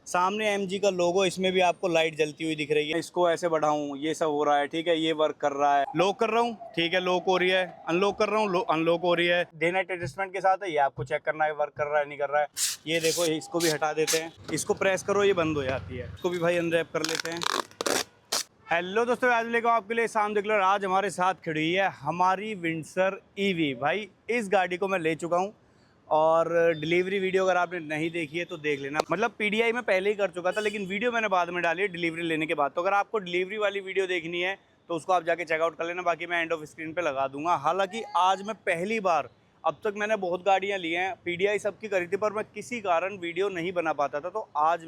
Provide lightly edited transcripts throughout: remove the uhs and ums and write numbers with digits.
सामने एमजी का लोगो, इसमें भी आपको लाइट जलती हुई दिख रही है। इसको ऐसे बढ़ाऊं, ये सब हो रहा है, ठीक है, ये वर्क कर रहा है। लॉक कर रहा हूँ, ठीक है, लॉक हो रही है। अनलॉक कर रहा हूँ, अनलॉक हो रही है। डे नाइट एडजस्टमेंट के साथ है, ये आपको चेक करना है वर्क कर रहा है नहीं कर रहा है। ये देखो, इसको भी हटा देते हैं, इसको प्रेस करो, ये बंद हो जाती है। इसको भी भाई अनरैप कर लेते हैं। हेलो दोस्तों, आज लेकर आपके लिए शाम देख लो। आज हमारे साथ खड़ी हुई है हमारी विंडसर ईवी। भाई इस गाड़ी को मैं ले चुका हूँ और डिलीवरी वीडियो अगर आपने नहीं देखी है तो देख लेना। मतलब पीडीआई में पहले ही कर चुका था, लेकिन वीडियो मैंने बाद में डाली है डिलीवरी लेने के बाद। तो अगर आपको डिलीवरी वाली वीडियो देखनी है तो उसको आप जाके चेकआउट कर लेना, बाकी मैं एंड ऑफ स्क्रीन पे लगा दूंगा। हालांकि आज मैं पहली बार, अब तक मैंने बहुत गाड़ियाँ ली हैं, पीडीआई सबकी करी थी, पर मैं किसी कारण वीडियो नहीं बना पाता था। तो आज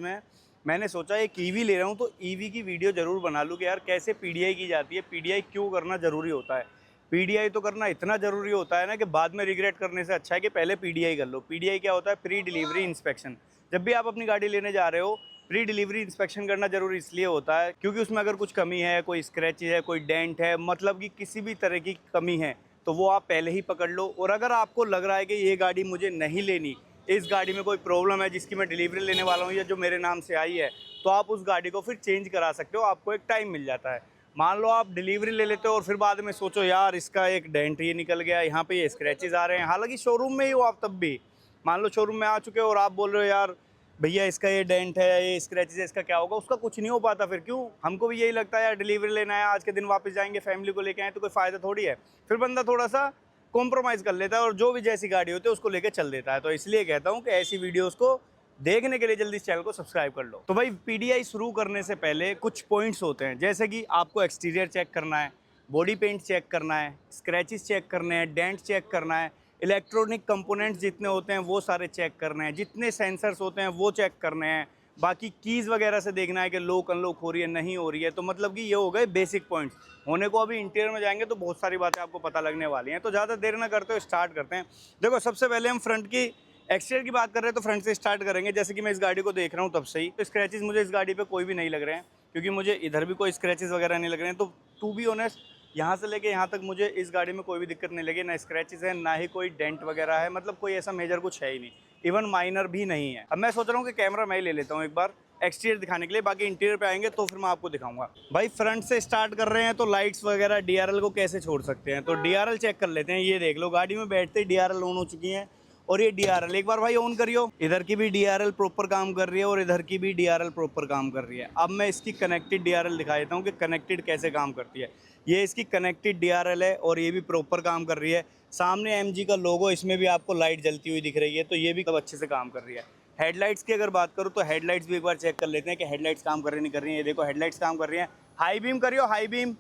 मैंने सोचा एक ईवी ले रहा हूँ तो ईवी की वीडियो ज़रूर बना लूँ कि यार कैसे पीडीआई की जाती है, पीडीआई क्यों करना ज़रूरी होता है। पीडीआई तो करना इतना ज़रूरी होता है ना कि बाद में रिग्रेट करने से अच्छा है कि पहले पीडीआई कर लो। पीडीआई क्या होता है? Pre delivery inspection. जब भी आप अपनी गाड़ी लेने जा रहे हो, प्री डिलीवरी इंस्पेक्शन करना ज़रूरी इसलिए होता है क्योंकि उसमें अगर कुछ कमी है, कोई स्क्रैचेज है, कोई डेंट है, मतलब कि किसी भी तरह की कमी है, तो वो आप पहले ही पकड़ लो। और अगर आपको लग रहा है कि ये गाड़ी मुझे नहीं लेनी, इस गाड़ी में कोई प्रॉब्लम है जिसकी मैं डिलीवरी लेने वाला हूँ या जो मेरे नाम से आई है, तो आप उस गाड़ी को फिर चेंज करा सकते हो, आपको एक टाइम मिल जाता है। मान लो आप डिलीवरी ले लेते हो और फिर बाद में सोचो यार इसका एक डेंट ये निकल गया, यहाँ पे ये स्क्रैचेस आ रहे हैं, हालांकि शोरूम में ही हो आप, तब भी मान लो शोरूम में आ चुके हो और आप बोल रहे हो यार भैया इसका ये डेंट है, ये स्क्रैचेस है, इसका क्या होगा? उसका कुछ नहीं हो पाता। फिर क्यों? हमको भी यही लगता है यार डिलीवरी लेना है, आज के दिन वापस जाएंगे, फैमिली को लेके आए तो कोई फ़ायदा थोड़ी है। फिर बंदा थोड़ा सा कॉम्प्रोमाइज़ कर लेता है और जो भी जैसी गाड़ी होती है उसको लेके चल देता है। तो इसलिए कहता हूँ कि ऐसी वीडियोज़ को देखने के लिए जल्दी इस चैनल को सब्सक्राइब कर लो। तो भाई पीडीआई शुरू करने से पहले कुछ पॉइंट्स होते हैं, जैसे कि आपको एक्सटीरियर चेक करना है, बॉडी पेंट चेक करना है, स्क्रैचेस चेक करने हैं, डेंट चेक करना है, इलेक्ट्रॉनिक कंपोनेंट्स जितने होते हैं वो सारे चेक करने हैं, जितने सेंसर्स होते हैं वो चेक करने हैं, बाकी कीज़ वगैरह से देखना है कि लॉक अनलॉक हो रही है नहीं हो रही है। तो मतलब कि ये हो गए बेसिक पॉइंट्स। होने को अभी इंटीरियर में जाएंगे तो बहुत सारी बातें आपको पता लगने वाली हैं। तो ज़्यादा देर ना करते हो, स्टार्ट करते हैं। देखो, सबसे पहले हम फ्रंट की एक्सटीरियर की बात कर रहे हैं तो फ्रंट से स्टार्ट करेंगे। जैसे कि मैं इस गाड़ी को देख रहा हूँ तब से ही तो स्क्रैचेस मुझे इस गाड़ी पे कोई भी नहीं लग रहे हैं, क्योंकि मुझे इधर भी कोई स्क्रैचेस वगैरह नहीं लग रहे हैं। तो टू बी ऑनेस्ट, यहाँ से लेके यहाँ तक मुझे इस गाड़ी में कोई भी दिक्कत नहीं लगी, ना स्क्रैचेस है ना ही कोई डेंट वगैरह है, मतलब कोई ऐसा मेजर कुछ है ही नहीं, इवन माइनर भी नहीं है। अब मैं सोच रहा हूँ कि कैमरा मैं ही ले लेता हूँ एक बार एक्सटीरियर दिखाने के लिए, बाकी इंटीरियर पे आएंगे तो फिर मैं आपको दिखाऊंगा। भाई फ्रंट से स्टार्ट कर रहे हैं तो लाइट्स वगैरह, डीआरएल को कैसे छोड़ सकते हैं, तो डीआरएल चेक कर लेते हैं। ये देख लो, गाड़ी में बैठते ही डीआरएल ऑन हो चुकी है। और ये डीआरएल एक बार भाई ऑन करियो, इधर की भी डीआरएल प्रॉपर काम कर रही है और इधर की भी डीआरएल प्रॉपर काम कर रही है। अब मैं इसकी कनेक्टेड डीआरएल दिखा देता हूँ कि कनेक्टेड कैसे काम करती है। ये इसकी कनेक्टेड डीआरएल है और ये भी प्रॉपर काम कर रही है। सामने एमजी का लोगो, इसमें भी आपको लाइट जलती हुई दिख रही है, तो ये भी कब अच्छे से काम कर रही है। हेडलाइट्स की अगर बात करूँ तो हेडलाइट्स भी एक बार चेक कर लेते हैं कि हेडलाइट्स काम कर रही नहीं कर रही है। ये देखो, हेडलाइट्स काम कर रही हैं। हाई बीम करियो, हाई बीम,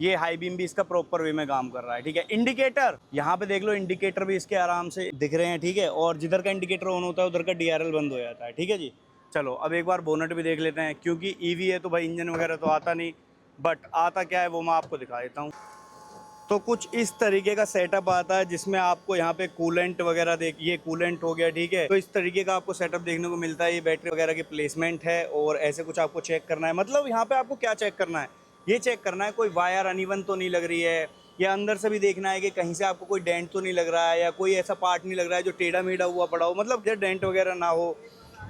ये हाई बीम भी इसका प्रॉपर वे में काम कर रहा है, ठीक है। इंडिकेटर यहाँ पे देख लो, इंडिकेटर भी इसके आराम से दिख रहे हैं, ठीक है। और जिधर का इंडिकेटर ऑन होता है उधर का डीआरएल बंद हो जाता है, ठीक है जी। चलो अब एक बार बोनट भी देख लेते हैं, क्योंकि ईवी है तो भाई इंजन वगैरह तो आता नहीं, बट आता क्या है वो मैं आपको दिखा देता हूँ। तो कुछ इस तरीके का सेटअप आता है जिसमें आपको यहाँ पे कूलेंट वगैरह देखिए, कूलेंट हो गया, ठीक है। तो इस तरीके का आपको सेटअप देखने को मिलता है। ये बैटरी वगैरह की प्लेसमेंट है और ऐसे कुछ आपको चेक करना है। मतलब यहाँ पे आपको क्या चेक करना है, ये चेक करना है कोई वायर अनइवन तो नहीं लग रही है, या अंदर से भी देखना है कि कहीं से आपको कोई डेंट तो नहीं लग रहा है, या कोई ऐसा पार्ट नहीं लग रहा है जो टेढ़ा मेढ़ा हुआ पड़ा हो, मतलब जो डेंट वगैरह ना हो।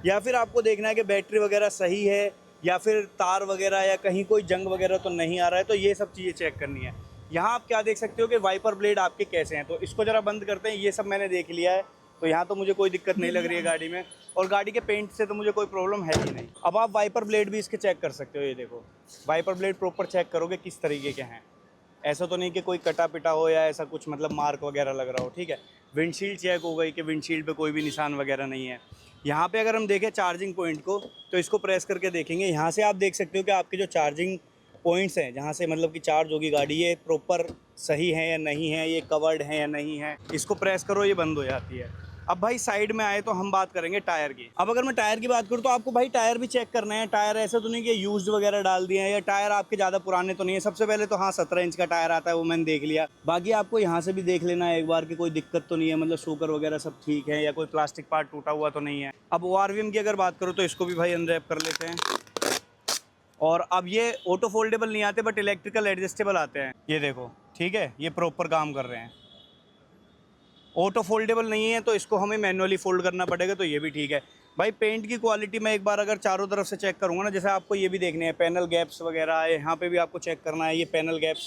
या फिर आपको देखना है कि बैटरी वगैरह सही है, या फिर तार वगैरह या कहीं कोई जंग वगैरह तो नहीं आ रहा है। तो ये सब चीज़ें चेक करनी है। यहाँ आप क्या देख सकते हो कि वाइपर ब्लेड आपके कैसे हैं, तो इसको ज़रा बंद करते हैं। ये सब मैंने देख लिया है, तो यहाँ तो मुझे कोई दिक्कत नहीं लग रही है गाड़ी में, और गाड़ी के पेंट से तो मुझे कोई प्रॉब्लम है ही नहीं। अब आप वाइपर ब्लेड भी इसके चेक कर सकते हो। ये देखो, वाइपर ब्लेड प्रॉपर चेक करोगे किस तरीके के हैं। ऐसा तो नहीं कि कोई कटा पिटा हो या ऐसा कुछ, मतलब मार्क वगैरह लग रहा हो, ठीक है। विंडशील्ड चेक हो गई कि विंडशील्ड पे कोई भी निशान वगैरह नहीं है। यहाँ पे अगर हम देखें चार्जिंग पॉइंट को, तो इसको प्रेस करके देखेंगे, यहाँ से आप देख सकते हो कि आपके जो चार्जिंग पॉइंट्स हैं जहाँ से मतलब कि चार्ज होगी गाड़ी, ये प्रॉपर सही है या नहीं है, ये कवर्ड है या नहीं है। इसको प्रेस करो, ये बंद हो जाती है। अब भाई साइड में आए तो हम बात करेंगे टायर की। अब अगर मैं टायर की बात करूँ तो आपको भाई टायर भी चेक करना है। टायर ऐसा तो नहीं कि यूज्ड वगैरह डाल दिए हैं, या टायर आपके ज़्यादा पुराने तो नहीं है। सबसे पहले तो हाँ, 17 इंच का टायर आता है, वो मैंने देख लिया। बाकी आपको यहाँ से भी देख लेना है एक बार कि कोई दिक्कत तो नहीं है, मतलब शोकर वगैरह सब ठीक है, या कोई प्लास्टिक पार्ट टूटा हुआ तो नहीं है। अब ORVM की अगर बात करूँ तो इसको भी भाई अनरैप कर लेते हैं। और अब ये ऑटो फोल्डेबल नहीं आते, बट इलेक्ट्रिकल एडजस्टेबल आते हैं। ये देखो, ठीक है, ये प्रॉपर काम कर रहे हैं। ऑटो फोल्डेबल नहीं है तो इसको हमें मैनुअली फोल्ड करना पड़ेगा, तो ये भी ठीक है। भाई पेंट की क्वालिटी मैं एक बार अगर चारों तरफ से चेक करूंगा ना, जैसे आपको ये भी देखने हैं पैनल गैप्स वगैरह है, यहाँ पे भी आपको चेक करना है ये पैनल गैप्स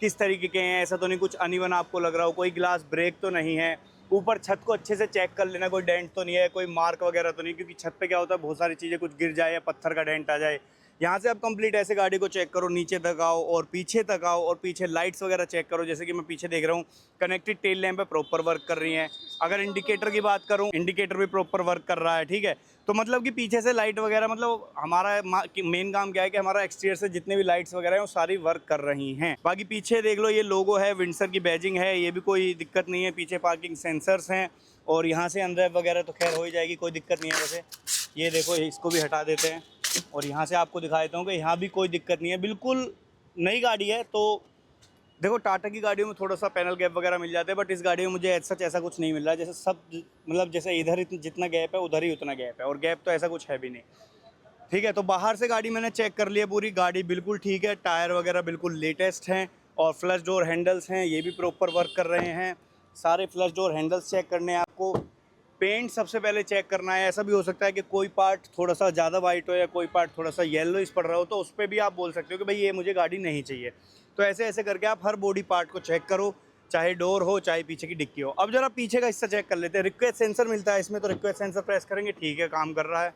किस तरीके के हैं। ऐसा तो नहीं कुछ अनइवन आपको लग रहा हो, कोई ग्लास ब्रेक तो नहीं है। ऊपर छत को अच्छे से चेक कर लेना, कोई डेंट तो नहीं है, कोई मार्क वगैरह तो नहीं, क्योंकि छत पे क्या होता है बहुत सारी चीज़ें कुछ गिर जाए या पत्थर का डेंट आ जाए। यहाँ से आप कंप्लीट ऐसे गाड़ी को चेक करो, नीचे तक आओ और पीछे तक आओ और पीछे लाइट्स वगैरह चेक करो। जैसे कि मैं पीछे देख रहा हूँ कनेक्टेड टेल लैंप है, प्रॉपर वर्क कर रही हैं। अगर इंडिकेटर की बात करूँ, इंडिकेटर भी प्रॉपर वर्क कर रहा है, ठीक है। तो मतलब कि पीछे से लाइट वगैरह, मतलब हमारा मेन काम क्या है कि हमारा एक्सटीरियर से जितने भी लाइट्स वगैरह हैं वो सारी वर्क कर रही हैं। बाकी पीछे देख लो ये लोगो है, विंडसर की बैजिंग है, ये भी कोई दिक्कत नहीं है। पीछे पार्किंग सेंसर्स हैं और यहाँ से अंदर वगैरह तो खैर हो ही जाएगी, कोई दिक्कत नहीं है। वैसे ये देखो इसको भी हटा देते हैं और यहाँ से आपको दिखा देता हूँ कि यहाँ भी कोई दिक्कत नहीं है, बिल्कुल नई गाड़ी है। तो देखो टाटा की गाड़ियों में थोड़ा सा पैनल गैप वगैरह मिल जाते हैं, बट इस गाड़ी में मुझे सच ऐसा कुछ नहीं मिल रहा है। जैसे सब मतलब जैसे इधर जितना गैप है उधर ही उतना गैप है, और गैप तो ऐसा कुछ है भी नहीं, ठीक है। तो बाहर से गाड़ी मैंने चेक कर लिया, पूरी गाड़ी बिल्कुल ठीक है, टायर वगैरह बिल्कुल लेटेस्ट हैं और फ्लश डोर हैंडल्स हैं ये भी प्रॉपर वर्क कर रहे हैं। सारे फ्लश डोर हैंडल्स चेक करने हैं आपको। पेंट सबसे पहले चेक करना है। ऐसा भी हो सकता है कि कोई पार्ट थोड़ा सा ज़्यादा वाइट हो या कोई पार्ट थोड़ा सा येलोइश पड़ रहा हो, तो उस पर भी आप बोल सकते हो कि भाई ये मुझे गाड़ी नहीं चाहिए। तो ऐसे ऐसे करके आप हर बॉडी पार्ट को चेक करो, चाहे डोर हो चाहे पीछे की डिक्की हो। अब जरा पीछे का हिस्सा चेक कर लेते हैं। रिक्वेस्ट सेंसर मिलता है इसमें, तो रिक्वेस्ट सेंसर प्रेस करेंगे, ठीक है काम कर रहा है।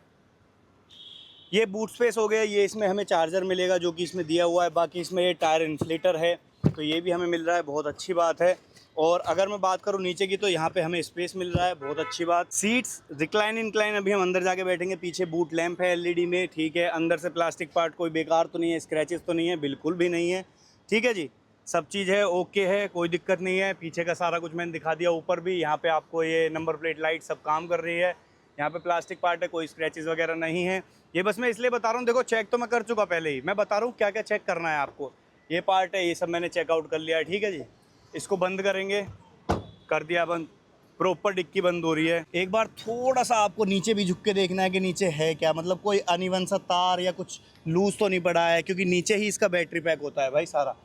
ये बूट स्पेस हो गया, ये इसमें हमें चार्जर मिलेगा जो कि इसमें दिया हुआ है। बाकी इसमें ये टायर इन्फ्लेटर है तो ये भी हमें मिल रहा है, बहुत अच्छी बात है। और अगर मैं बात करूँ नीचे की, तो यहाँ पे हमें स्पेस मिल रहा है, बहुत अच्छी बात। सीट्स रिक्लाइन इंक्लाइन, अभी हम अंदर जाके बैठेंगे। पीछे बूट लैंप है एलईडी में, ठीक है। अंदर से प्लास्टिक पार्ट कोई बेकार तो नहीं है, स्क्रैचेस तो नहीं है, बिल्कुल भी नहीं है, ठीक है जी। सब चीज़ है ओके है, कोई दिक्कत नहीं है। पीछे का सारा कुछ मैंने दिखा दिया। ऊपर भी यहाँ पे आपको ये नंबर प्लेट लाइट सब काम कर रही है। यहाँ पे प्लास्टिक पार्ट है, कोई स्क्रैचेस वगैरह नहीं है। ये बस मैं इसलिए बता रहा हूँ, देखो चेक तो मैं कर चुका पहले ही, मैं बता रहा हूँ क्या क्या चेक करना है आपको। ये पार्ट है, ये सब मैंने चेकआउट कर लिया है, ठीक है जी। इसको बंद करेंगे, कर दिया बंद, प्रॉपर डिक्की बंद हो रही है। एक बार थोड़ा सा आपको नीचे भी झुक के देखना है कि नीचे है क्या, मतलब कोई अनइवन सा तार या कुछ लूज तो नहीं पड़ा है, क्योंकि नीचे ही इसका बैटरी पैक होता है भाई सारा।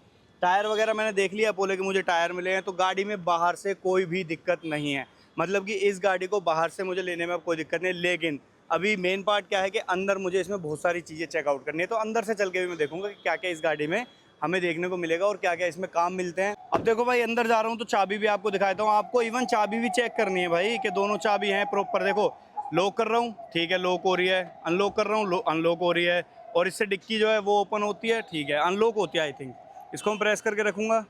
टायर वगैरह मैंने देख लिया, बोले कि मुझे टायर मिले हैं, तो गाड़ी में बाहर से कोई भी दिक्कत नहीं है। मतलब कि इस गाड़ी को बाहर से मुझे लेने में अब कोई दिक्कत नहीं। लेकिन अभी मेन पार्ट क्या है कि अंदर मुझे इसमें बहुत सारी चीज़ें चेकआउट करनी है, तो अंदर से चल के भी मैं देखूंगा कि क्या क्या इस गाड़ी में हमें देखने को मिलेगा और क्या क्या इसमें काम मिलते हैं। अब देखो भाई अंदर जा रहा हूँ तो चाबी भी आपको दिखाता हूँ। आपको इवन चाबी भी चेक करनी है भाई कि दोनों चाबी हैं प्रॉपर। देखो लॉक कर रहा हूँ, ठीक है, लॉक हो रही है। अनलॉक कर रहा हूँ, अनलॉक हो रही है। और इससे डिक्की जो है वो ओपन होती है, ठीक है, अनलॉक होती है आई थिंक। इसको हम प्रेस करके रखूँगा,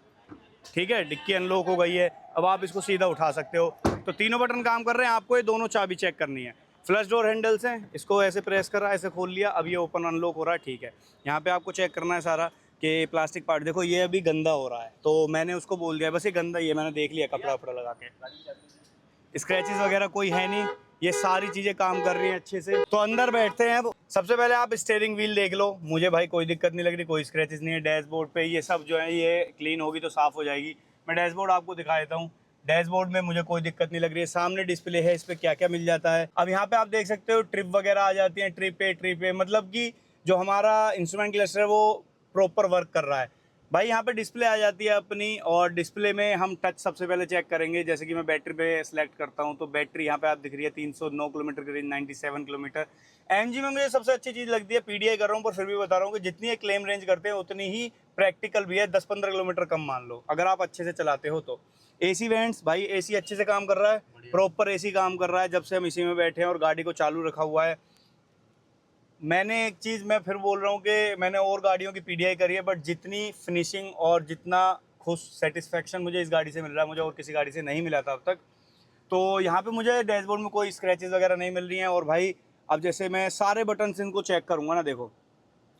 ठीक है, डिक्की अनलॉक हो गई है। अब आप इसको सीधा उठा सकते हो। तो तीनों बटन काम कर रहे हैं, आपको ये दोनों चाबी चेक करनी है। फ्लश डोर हैंडल्स हैं, इसको ऐसे प्रेस करा, ऐसे खोल लिया, अब ये ओपन अनलॉक हो रहा है, ठीक है। यहाँ पे आपको चेक करना है सारा कि प्लास्टिक पार्ट, देखो ये अभी गंदा हो रहा है, तो मैंने उसको बोल दिया बस ये गंदा ही है, मैंने देख लिया कपड़ा वपड़ा लगा के। स्क्रैचेस वगैरह कोई है नहीं, ये सारी चीज़ें काम कर रही हैं अच्छे से। तो अंदर बैठते हैं अब। सबसे पहले आप स्टीयरिंग व्हील देख लो, मुझे भाई कोई दिक्कत नहीं लग रही, कोई स्क्रैचेस नहीं है। डैशबोर्ड पे ये सब जो है ये क्लीन होगी तो साफ़ हो जाएगी। मैं डैशबोर्ड आपको दिखा देता हूँ। डैशबोर्ड में मुझे कोई दिक्कत नहीं लग रही है। सामने डिस्प्ले है, इस पर क्या क्या मिल जाता है। अब यहाँ पे आप देख सकते हो ट्रिप वगैरह आ जाती है, ट्रिप पे, मतलब कि जो हमारा इंस्ट्रूमेंट क्लस्टर है वो प्रॉपर वर्क कर रहा है भाई। यहाँ पे डिस्प्ले आ जाती है अपनी, और डिस्प्ले में हम टच सबसे पहले चेक करेंगे। जैसे कि मैं बैटरी पे सेलेक्ट करता हूँ, तो बैटरी यहाँ पे आप दिख रही है 309 किलोमीटर की रेंज, 97 किलोमीटर। एमजी में मुझे सबसे अच्छी चीज़ लगती है, पीडीआई कर रहा हूँ पर फिर भी बता रहा हूँ कि जितनी ये क्लेम रेंज करते हैं उतनी ही प्रैक्टिकल भी है। 10-15 किलोमीटर कम मान लो अगर आप अच्छे से चलाते हो तो। एसी वेंट्स भाई, एसी अच्छे से काम कर रहा है, प्रॉपर एसी काम कर रहा है जब से हम इसी में बैठे हैं और गाड़ी को चालू रखा हुआ है। मैंने एक चीज़ मैं फिर बोल रहा हूँ कि मैंने और गाड़ियों की पीडीआई करी है, बट जितनी फिनिशिंग और जितना खुश सेटिस्फेक्शन मुझे इस गाड़ी से मिल रहा है, मुझे और किसी गाड़ी से नहीं मिला था अब तक। तो यहाँ पे मुझे डैशबोर्ड में कोई स्क्रैचेस वगैरह नहीं मिल रही हैं। और भाई अब जैसे मैं सारे बटन इनको चेक करूँगा ना, देखो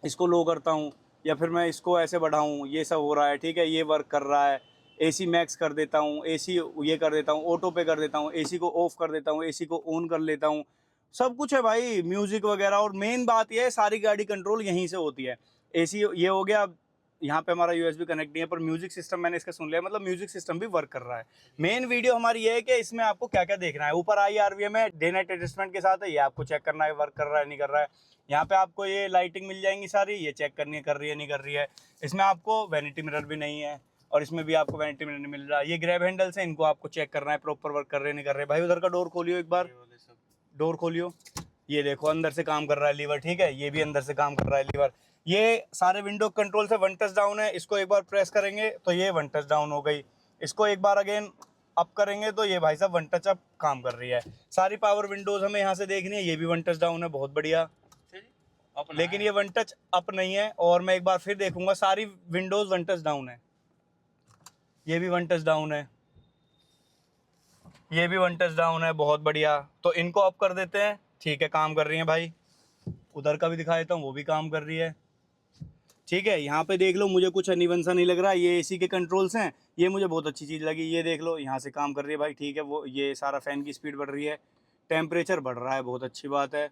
इसको लो करता हूँ या फिर मैं इसको ऐसे बढ़ाऊँ, ये सब हो रहा है, ठीक है, ये वर्क कर रहा है। एसी मैक्स कर देता हूँ, एसी ये कर देता हूँ, ऑटो पे कर देता हूँ, एसी को ऑफ कर देता हूँ, एसी को ऑन कर लेता हूँ, सब कुछ है भाई, म्यूजिक वगैरह। और मेन बात यह है सारी गाड़ी कंट्रोल यहीं से होती है। एसी ये हो गया। यहाँ पे हमारा यूएसबी कनेक्ट नहीं है, पर म्यूजिक सिस्टम मैंने इसका सुन लिया, मतलब म्यूजिक सिस्टम भी वर्क कर रहा है। मेन वीडियो हमारी ये है कि इसमें आपको क्या क्या देखना है। ऊपर IRVM है, डे नाइट एडजस्टमेंट के साथ है, ये आपको चेक करना है वर्क कर रहा है नहीं कर रहा है। यहाँ पे आपको ये लाइटिंग मिल जाएंगी सारी, ये चेक करनी है कर रही है नहीं कर रही है। इसमें आपको वैनिटी मिरर भी नहीं है, और इसमें भी आपको वैनिटी मिरर नहीं मिल रहा। ये ग्रैब हैंडल्स हैं, इनको आपको चेक करना है प्रॉपर वर्क कर रहे नहीं कर रहे। भाई उधर का डोर खोलियो, एक बार डोर खोलियो, ये देखो अंदर से काम कर रहा है लीवर, ठीक है, ये भी अंदर से काम कर रहा है लीवर। ये सारे विंडो कंट्रोल से 1 टच डाउन है। इसको एक बार प्रेस करेंगे तो ये 1 टच डाउन हो गई। इसको एक बार अगेन अप करेंगे तो ये भाई साहब 1 टच अप काम कर रही है। सारी पावर विंडोज हमें यहाँ से देखनी है, ये भी 1 टच डाउन है, बहुत बढ़िया। लेकिन ये 1 टच अप नहीं है, और मैं एक बार फिर देखूंगा, सारी विंडोज 1 टच डाउन है। ये भी 1 टच डाउन है, ये भी 1 टच डाउन है, बहुत बढ़िया। तो इनको अप कर देते हैं, ठीक है, काम कर रही है भाई। उधर का भी दिखा देता हूँ, वो भी काम कर रही है, ठीक है। यहाँ पे देख लो, मुझे कुछ अनइवन सा नहीं लग रहा। ये एसी के कंट्रोल्स हैं, ये मुझे बहुत अच्छी चीज़ लगी। ये देख लो, यहाँ से काम कर रही है भाई, ठीक है। वो ये सारा फ़ैन की स्पीड बढ़ रही है, टेम्परेचर बढ़ रहा है, बहुत अच्छी बात है।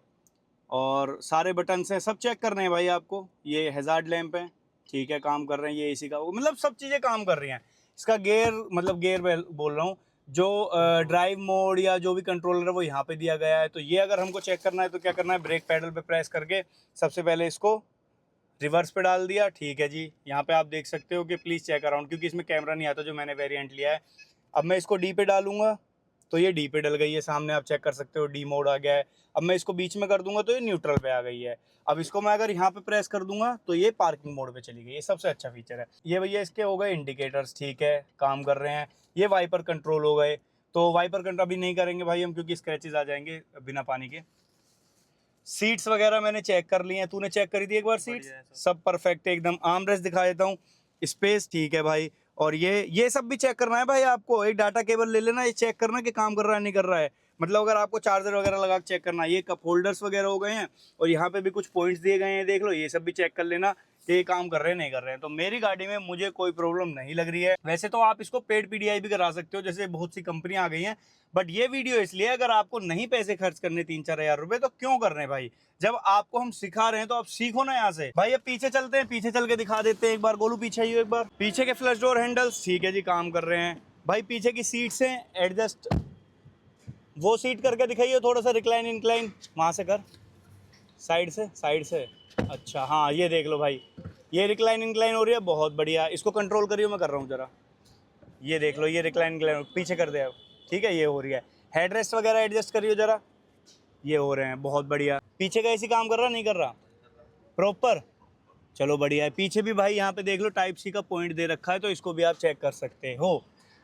और सारे बटन्स हैं, सब चेक करने हैं भाई आपको। ये हैज़ार्ड लैंप है, ठीक है, काम कर रहे हैं। ये एसी का, मतलब सब चीज़ें काम कर रही हैं। इसका गेयर, मतलब गेयर बोल रहा हूँ, जो ड्राइव मोड या जो भी कंट्रोलर है वो यहाँ पे दिया गया है। तो ये अगर हमको चेक करना है तो क्या करना है, ब्रेक पैडल पे प्रेस करके सबसे पहले इसको रिवर्स पे डाल दिया, ठीक है जी। यहाँ पे आप देख सकते हो कि प्लीज़ चेक अराउंड, क्योंकि इसमें कैमरा नहीं आता जो मैंने वेरिएंट लिया है। अब मैं इसको डी पे डालूंगा तो ये डी पे डल गई है, सामने आप चेक कर सकते हो, डी मोड आ गया है। अब मैं इसको बीच में कर दूंगा तो ये न्यूट्रल पे आ गई है। अब इसको मैं अगर यहाँ पे प्रेस कर दूंगा तो ये पार्किंग मोड पे चली गई। ये सबसे अच्छा फीचर है। ये भैया इसके हो गए इंडिकेटर्स, ठीक है, काम कर रहे हैं। ये वाइपर कंट्रोल हो गए। तो वाइपर कंट्रोल अभी नहीं करेंगे भाई हम, क्योंकि स्क्रैचेस आ जाएंगे बिना पानी के। सीट्स वगैरह मैंने चेक कर ली हैं, तूने चेक करी थी एक बार सीट्स, सब परफेक्ट है एकदम। आर्म रेस्ट दिखा देता हूँ, स्पेस ठीक है भाई। और ये सब भी चेक करना है भाई आपको। एक डाटा केबल ले लेना, ये चेक करना कि काम कर रहा है नहीं कर रहा है। मतलब अगर आपको चार्जर वगैरह लगा के चेक करना है। ये कप होल्डर्स वगैरह हो गए हैं, और यहाँ पे भी कुछ पॉइंट्स दिए गए हैं, देख लो, ये सब भी चेक कर लेना कि ये काम कर रहे हैं नहीं कर रहे हैं। तो मेरी गाड़ी में मुझे कोई प्रॉब्लम नहीं लग रही है। वैसे तो आप इसको पेड पीडीआई भी करा सकते हो, जैसे बहुत सी कंपनियां आ गई हैं, बट ये वीडियो इसलिए, अगर आपको नहीं पैसे खर्च करने 3-4 हज़ार रुपए तो क्यों कर रहे हैं भाई। जब आपको हम सिखा रहे हैं तो आप सीखो ना यहाँ से भाई। अब पीछे चलते हैं, पीछे चल के दिखा देते हैं एक बार। गोलू पीछे आइए एक बार। पीछे के फ्लश डोर हैंडल्स, ठीक है जी, काम कर रहे हैं भाई। पीछे की सीट्स हैं एडजस्ट, वो सीट करके दिखाइए थोड़ा सा, रिक्लाइन इंक्लाइन वहाँ से कर, साइड से, साइड से। अच्छा हाँ, ये देख लो भाई, ये रिक्लाइन इंक्लाइन हो रही है, बहुत बढ़िया। इसको कंट्रोल करिए, मैं कर रहा हूँ जरा। ये देख लो, ये रिक्लाइन इंक्लाइन पीछे कर दे अब, ठीक है, ये हो रही है। हेडरेस्ट वगैरह एडजस्ट करिए जरा, ये हो रहे हैं, बहुत बढ़िया। पीछे का एसी काम कर रहा नहीं कर रहा प्रॉपर, चलो बढ़िया है। पीछे भी भाई यहाँ पे देख लो, टाइप सी का पॉइंट दे रखा है, तो इसको भी आप चेक कर सकते हो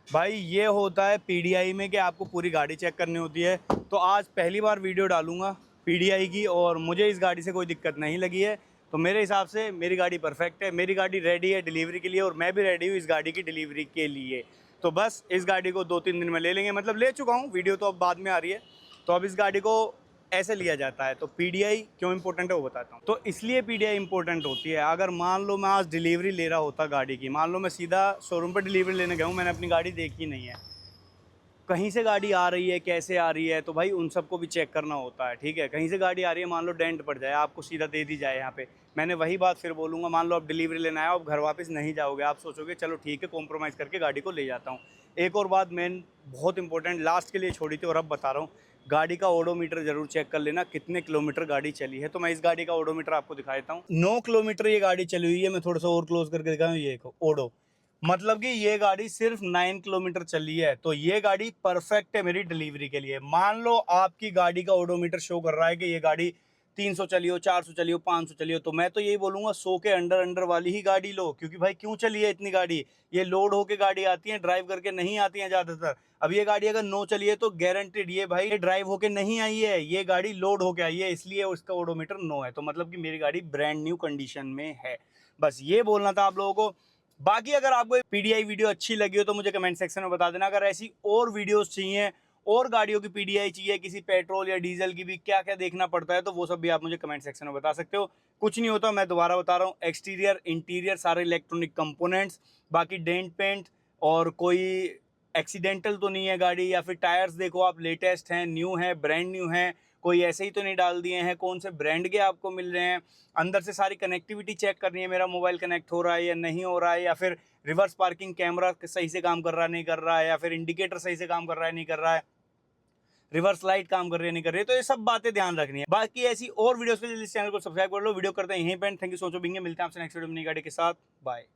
भाई। ये होता है पीडीआई में कि आपको पूरी गाड़ी चेक करनी होती है। तो आज पहली बार वीडियो डालूंगा पीडीआई की, और मुझे इस गाड़ी से कोई दिक्कत नहीं लगी है। तो मेरे हिसाब से मेरी गाड़ी परफेक्ट है, मेरी गाड़ी रेडी है डिलीवरी के लिए, और मैं भी रेडी हूँ इस गाड़ी की डिलीवरी के लिए। तो बस इस गाड़ी को 2-3 दिन में ले लेंगे, मतलब ले चुका हूँ, वीडियो तो अब बाद में आ रही है। तो अब इस गाड़ी को ऐसे लिया जाता है। तो पीडीआई क्यों इंपॉर्टेंट है वो बताता हूँ। तो इसलिए पीडीआई इंपॉर्टेंट होती है। अगर मान लो मैं आज डिलीवरी ले रहा होता गाड़ी की, मान लो मैं सीधा शोरूम पर डिलीवरी लेने गया हूँ, मैंने अपनी गाड़ी देखी नहीं है, कहीं से गाड़ी आ रही है, कैसे आ रही है, तो भाई उन सबको भी चेक करना होता है, ठीक है। कहीं से गाड़ी आ रही है, मान लो डेंट पड़ जाए, आपको सीधा दे दी जाए यहाँ पे, मैंने वही बात फिर बोलूँगा। मान लो आप डिलीवरी लेना है, आप घर वापस नहीं जाओगे, आप सोचोगे चलो ठीक है कॉम्प्रोमाइज़ करके गाड़ी को ले जाता हूँ। एक और बात मेन बहुत इंपॉर्टेंट लास्ट के लिए छोड़ी थी और अब बता रहा हूँ, गाड़ी का ओडोमीटर जरूर चेक कर लेना, कितने किलोमीटर गाड़ी चली है। तो मैं इस गाड़ी का ओडोमीटर आपको दिखा देता हूँ। 9 किलोमीटर ये गाड़ी चली हुई है। मैं थोड़ा सा और क्लोज करके दिखाऊँ, ये ओडो, मतलब कि ये गाड़ी सिर्फ 9 किलोमीटर चली है। तो ये गाड़ी परफेक्ट है मेरी डिलीवरी के लिए। मान लो आपकी गाड़ी का ओडोमीटर शो कर रहा है कि ये गाड़ी 300 चली हो, 400 चली हो, 500 चली हो, तो मैं तो यही बोलूंगा 100 के अंडर वाली ही गाड़ी लो। क्योंकि भाई क्यों चली है इतनी गाड़ी, ये लोड होके गाड़ी आती है, ड्राइव करके नहीं आती है ज़्यादातर। अब ये गाड़ी अगर 9 चली है तो गारंटेड ये भाई ड्राइव होके नहीं आई है, ये गाड़ी लोड होके आई है, इसलिए उसका ओडोमीटर 9 है। तो मतलब कि मेरी गाड़ी ब्रांड न्यू कंडीशन में है। बस ये बोलना था आप लोगों को। बाकी अगर आपको पीडीआई वीडियो अच्छी लगी हो तो मुझे कमेंट सेक्शन में बता देना। अगर ऐसी और वीडियोस चाहिए, और गाड़ियों की पीडीआई चाहिए, किसी पेट्रोल या डीजल की भी क्या क्या देखना पड़ता है, तो वो सब भी आप मुझे कमेंट सेक्शन में बता सकते हो। कुछ नहीं होता, मैं दोबारा बता रहा हूँ, एक्सटीरियर इंटीरियर सारे इलेक्ट्रॉनिक कंपोनेंट्स, बाकी डेंट पेंट और कोई एक्सीडेंटल तो नहीं है गाड़ी, या फिर टायर्स देखो आप लेटेस्ट हैं, न्यू है, ब्रांड न्यू है, कोई ऐसे ही तो नहीं डाल दिए हैं, कौन से ब्रांड के आपको मिल रहे हैं। अंदर से सारी कनेक्टिविटी चेक करनी है, मेरा मोबाइल कनेक्ट हो रहा है या नहीं हो रहा है, या फिर रिवर्स पार्किंग कैमरा सही से काम कर रहा नहीं कर रहा है, या फिर इंडिकेटर सही से काम कर रहा है नहीं कर रहा है, रिवर्स लाइट काम कर रही है नहीं कर रही है। तो ये सब बातें ध्यान रखनी है। बाकी ऐसी और वीडियोस के लिए इस चैनल को सब्सक्राइब कर लो। वीडियो करते हैं यहीं पे। Thank you so much. मिलते हैं आपसे नेक्स्ट वीडियो में नई गाड़ी के साथ। बाय।